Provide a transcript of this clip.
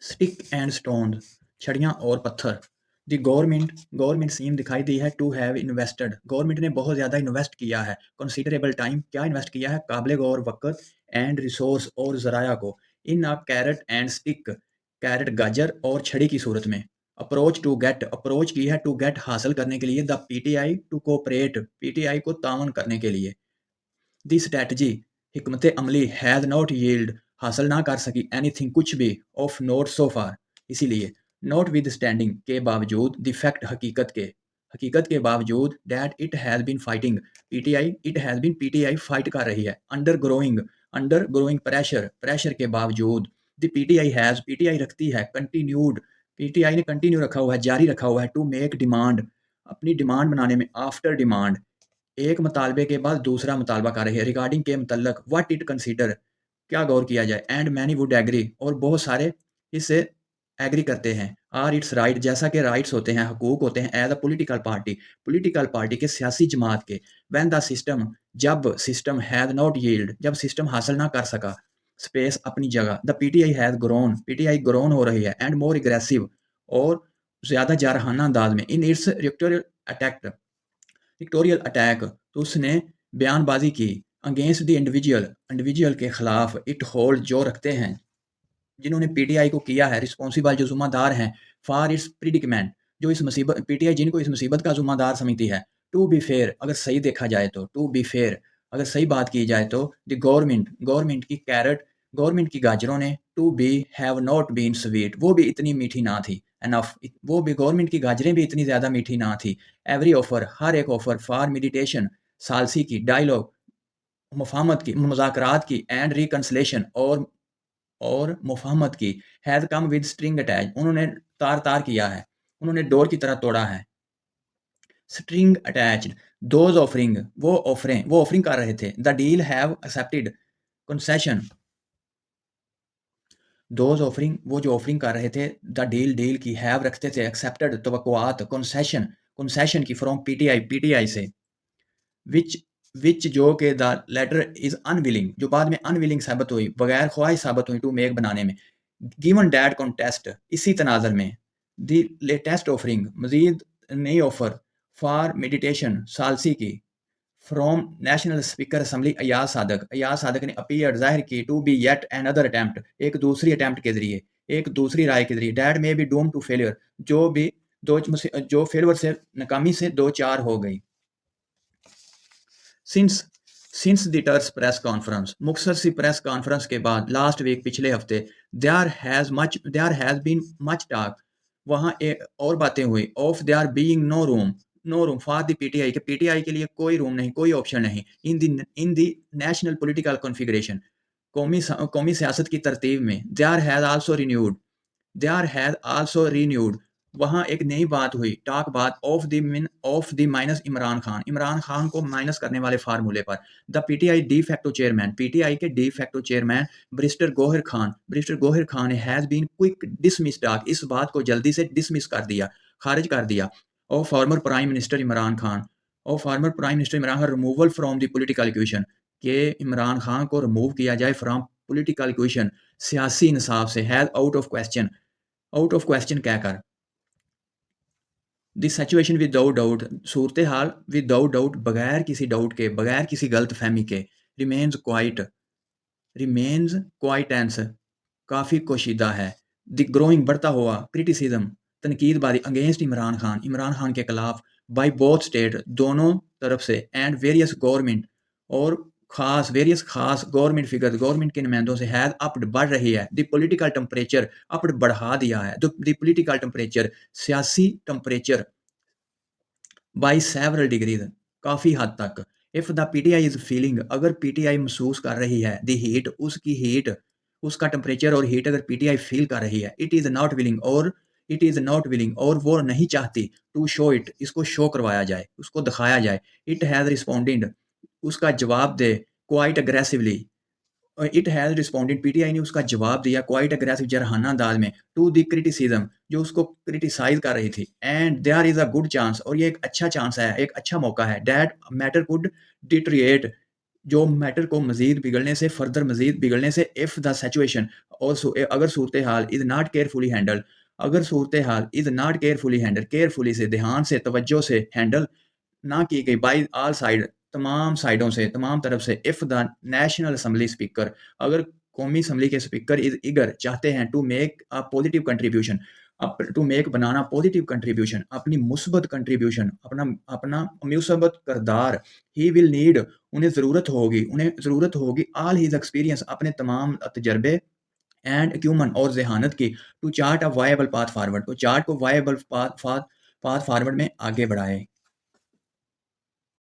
Stick and stone, छड़ियाँ और पत्थर। The government सीम दिखाई दी है टू हैव इन्वेस्टेड, गवर्नमेंट ने बहुत ज़्यादा इन्वेस्ट किया है। कंसिडरेबल टाइम, क्या इन्वेस्ट किया है, काबिल गौर वक़्त, एंड रिसोर्स और ज़राया को, इन अ कैरेट एंड स्टिक, कैरेट गाजर और छड़ी की सूरत में। अप्रोच टू गेट, अप्रोच की है टू गेट हासिल करने के लिए, the PTI to cooperate, PTI को तावन करने के लिए। दी स्ट्रैटेजी, हिकमत अमली, हैज़ नॉट यील्ड, हासिल ना कर सकी, एनीथिंग कुछ भी, ऑफ नोट सो फार, इसीलिए। नॉट विद स्टैंडिंग, के बावजूद, द फैक्ट, हकीकत के बावजूद, that it has been fighting, PTI, it has been, PTI fight कर रही है, अंडर ग्रोइंग प्रेशर, प्रेशर के बावजूद, द पीटीआई हैज़, पीटीआई रखती है, कंटिन्यूड, पीटीआई ने कंटिन्यू रखा हुआ है, जारी रखा हुआ है, टू मेक डिमांड, अपनी डिमांड बनाने में, आफ्टर डिमांड, एक मुतालबे के बाद दूसरा मुतालबा कर रही है, रिगार्डिंग के मतलब, व्हाट इट कंसीडर, क्या गौर किया जाए, एंड मैनी वुड एग्री, और बहुत सारे इससे एग्री करते हैं, आर इट्स राइट, जैसा कि राइट्स होते हैं, हकूक होते हैं, एज अ पॉलिटिकल पार्टी के, सियासी जमात के, व्हेन द सिस्टम, जब सिस्टम, हैज नॉट यील्ड, जब सिस्टम हासिल ना कर सका, स्पेस, अपनी जगह, the PTI has grown, PTI grown हो रही है, एंड मोर एग्रेसिव, और ज़्यादा जारहाना अंदाज में, इन इट्स विक्टोरियल अटैक, तो उसने बयानबाजी की, अगेंस्ट द इंडिविजुअल के खिलाफ, इट होल्ड, जो रखते हैं, जिन्होंने पीटीआई को किया है, रिस्पॉन्सिबल, जो जुम्मेदार हैं, फॉर इट्स प्रिडिकमेंट, जो इस मुसीबत, पीटीआई जिनको इस मुसीबत का जुम्मेदार समझती है, टू बी फेयर, अगर सही देखा जाए तो, टू बी फेयर, अगर सही बात की जाए तो, द गवर्नमेंट की कैरेट, गवर्नमेंट की गाजरों ने, to be have not been sweet, वो भी इतनी मीठी ना थी, एनफ, वो भी, गवर्नमेंट की गाजरें भी इतनी ज़्यादा मीठी ना थी, एवरी ऑफर, हर एक ऑफर, फॉर मेडिटेशन, सालसी की, डायलॉग, मुफाहमत की, मुज़ाकरात की, एंड रिकन्सलेशन, और मुफाहमत की, has come with string attach, उन्होंने तार तार किया है, उन्होंने डोर की तरह तोड़ा है, स्ट्रिंग अटैच्ड, दोज ऑफरिंग, वो ऑफरिंग कर रहे थे, the deal have accepted, concession, those offering, वो जो ऑफरिंग कर रहे थे, द डील की, हैव रखते थे, एक्सेप्टेड तवक्कुआत, कंसेशन की, फ्रॉम पीटीआई से, विच जो के द लेटर इज अनविलिंग, जो बाद में अनविलिंग साबित हुई, बगैर ख्वाहिश साबित हुई, टू मेक, बनाने में, गिवन डैट कॉन्टेस्ट, इसी तनाजर में, द लेटेस्ट ऑफरिंग, मजीद नई ऑफर, फॉर मेडिटेशन, सालसी की, from national speaker assembly Ayaz Sadiq ने अपीयर, जाहिर की, to be yet another attempt, एक दूसरी अटैम्प्ट के जरिए, एक दूसरी राय के जरिए, डैट में बी डूम टू फेलियर, जो भी जो फेलवर से, नाकामी से दो चार हो गई। सिंस द टर्स प्रेस कॉन्फ्रेंस, मुख्तसर सी प्रेस कॉन्फ्रेंस के बाद, लास्ट वीक, पिछले हफ्ते, there has been much talk, वहाँ एक और बातें हुई, of there being no room for the PTI, के पीटीआई के लिए कोई रूम नहीं, कोई ऑप्शन नहीं, in the national political configuration, कौमी सियासत की तरतीब में, देयर हैज आल्सो रीन्यूड, वहाँ एक नई बात हुई, टॉक बात, of the minus Imran Khan को माइनस करने वाले फार्मूले पर, the PTI de facto chairman, PTI के de facto chairman, barrister Gohar Khan has been quick dismiss talk, इस बात को जल्दी से डिसमिस कर दिया, खारिज कर दिया, और former prime minister Imran Khan removal from the political equation, के इमरान खान को रिमूव किया जाए फ्रॉम पॉलिटिकल इक्वेशन, सियासी इंसाफ से, हैज़ आउट ऑफ क्वेश्चन कहकर, this situation without doubt, Surat hall without doubt, बगैर किसी डाउट के, बगैर किसी गलत फहमी के, रिमेन्स क्वाइटेंस, काफ़ी कोशीदा है, द ग्रोइंग, बढ़ता हुआ, क्रिटिसिज्म, तनकीदबाजी, अगेंस्ट इमरान खान के खिलाफ, बाई बोथ स्टेट, दोनों तरफ से, एंड और वेरियस खास गवर्नमेंट के नुमाइंदों से, हैज़ अप, बढ़ रही है, द पॉलिटिकल टेम्परेचर, अप, बढ़ा दिया है, द पॉलिटिकल टेम्परेचर, सियासी टेम्परेचर, बाई सेवरल डिग्रीज, काफ़ी हद तक, if the PTI is feeling, अगर पीटीआई महसूस कर रही है, द हीट, उसका टेम्परेचर और हीट अगर पीटीआई फील कर रही है, इट इज़ नॉट विलिंग, और वो नहीं चाहती, टू शो इट, इसको शो करवाया जाए, उसको दिखाया जाए, इट हैज़ रिस्पॉन्डेड, उसका जवाब दे, quite aggressively, it has responded, PTI ने उसका जवाब दिया, क्वाइट अग्रेसिव, जरहाना अंदाज में, टू द क्रिटिसिज्म, जो उसको क्रिटिसाइज कर रही थी, and there is a good chance, और ये एक अच्छा चांस है, एक अच्छा मौका है, दैट मैटर कुड डिटरिएट, जो मैटर को मज़ीद बिगड़ने से फर्दर मज़ीद बिगड़ने से इफ़ द सिचुएशन और अगर सूरत हाल इज़ नॉट केयरफुली हैंडल्ड, अगर सूरत हाल is not carefully handled, carefully से, ध्यान से, तवज्जो से हैंडल ना की गई बाय ऑल साइड, तमाम साइडों से, तमाम तरफ से, if the national assembly speaker, अगर कौमी असम्बली के स्पीकर इज़ ईगर चाहते हैं to make a positive contribution, to make बनाना पॉजिटिव कंट्रीब्यूशन, अपनी मुस्बत कंट्रीब्यूशन, अपना अपना मुसब्बत किरदार, ही विल नीड, उन्हें ज़रूरत होगी ऑल हिज एक्सपीरियंस, अपने तमाम तजर्बे एंड अक्यूमन और ज़हानत की, to chart a viable path forward, तो चार्ट को वायबल पाथ फॉरवर्ड में आगे बढ़ाए।